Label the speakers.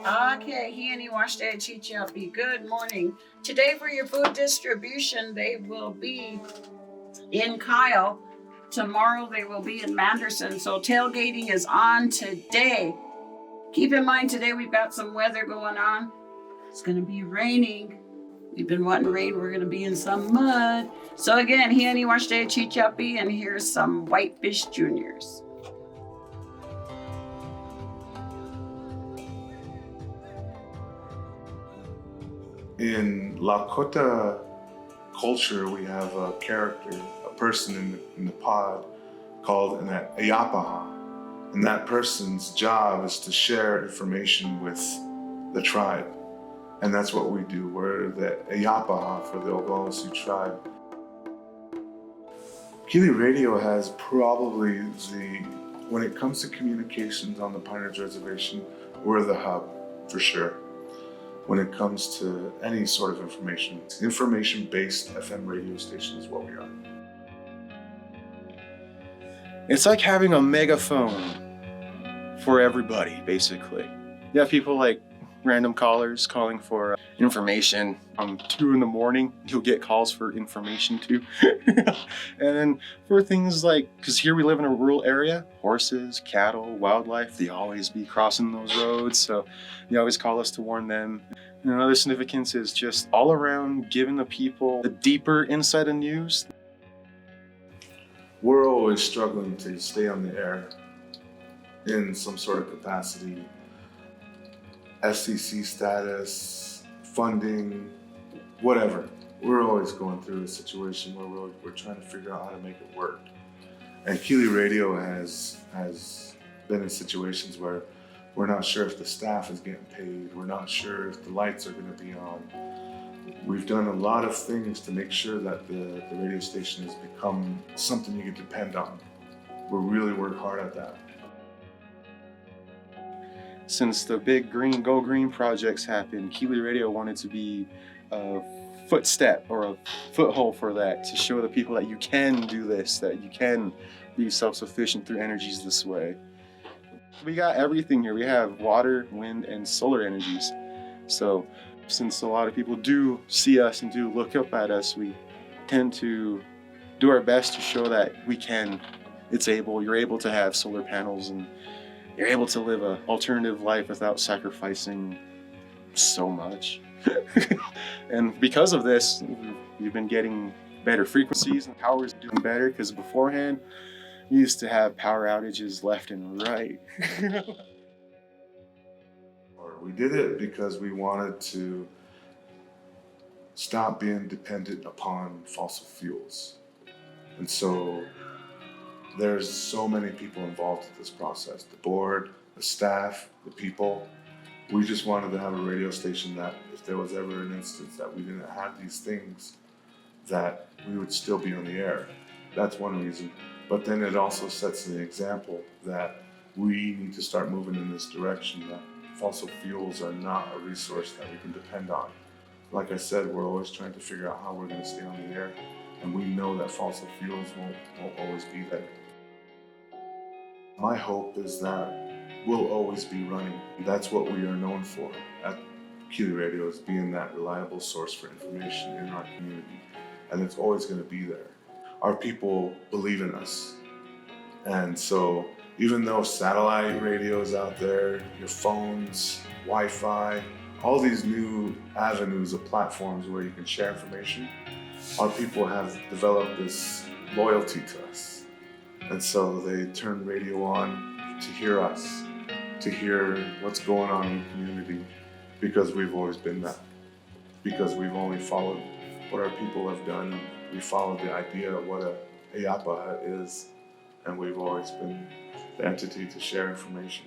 Speaker 1: Okay, Henny Wash Day Chichapi. Good morning. Today for your food distribution, they will be in Kyle. Tomorrow they will be in Manderson. So tailgating is on today. Keep in mind today we've got some weather going on. It's going to be raining. We've been wanting rain. We're going to be in some mud. So again, Henny Wash Day Chichapi, and here's some Whitefish Juniors.
Speaker 2: In Lakota culture, we have a character, a person in the pod called an Ayapaha. And that person's job is to share information with the tribe. And that's what we do. We're the Ayapaha for the Oglala tribe. KILI Radio has probably when it comes to communications on the Pine Ridge Reservation, we're the hub for sure. When it comes to any sort of information-based FM radio station is what we are.
Speaker 3: It's like having a megaphone for everybody, basically. You have people like random callers calling for information. 2 in the morning, you'll get calls for information too. And then for things like, because here we live in a rural area, horses, cattle, wildlife, they always be crossing those roads. So they always call us to warn them. And another significance is just all around giving the people the deeper inside of news.
Speaker 2: We're always struggling to stay on the air in some sort of capacity. FCC status, funding, whatever. We're always going through a situation where we're trying to figure out how to make it work. And KILI Radio has been in situations where we're not sure if the staff is getting paid. We're not sure if the lights are going to be on. We've done a lot of things to make sure that the radio station has become something you can depend on. We really work hard at that.
Speaker 3: Since the big Go Green projects happened, KILI Radio wanted to be a footstep or a foothold for that, to show the people that you can do this, that you can be self-sufficient through energies this way. We got everything here. We have water, wind, and solar energies. So since a lot of people do see us and do look up at us, we tend to do our best to show that you're able to have solar panels and you're able to live an alternative life without sacrificing so much. And because of this, we've been getting better frequencies and power is doing better, because beforehand, we used to have power outages left and right.
Speaker 2: We did it because we wanted to stop being dependent upon fossil fuels. And so there's so many people involved in this process. The board, the staff, the people. We just wanted to have a radio station that if there was ever an instance that we didn't have these things, that we would still be on the air. That's one reason. But then it also sets an example that we need to start moving in this direction, that fossil fuels are not a resource that we can depend on. Like I said, we're always trying to figure out how we're going to stay on the air, and we know that fossil fuels won't always be there. My hope is that we'll always be running. That's what we are known for at KILI Radio, is being that reliable source for information in our community, and it's always going to be there. Our people believe in us, and so even though satellite radio is out there, your phones, Wi-Fi, all these new avenues of platforms where you can share information, our people have developed this loyalty to us. And so they turn radio on to hear us, to hear what's going on in the community, because we've always been that. Because we've only followed what our people have done. We followed the idea of what a Ayapaha is, and we've always been the entity to share information.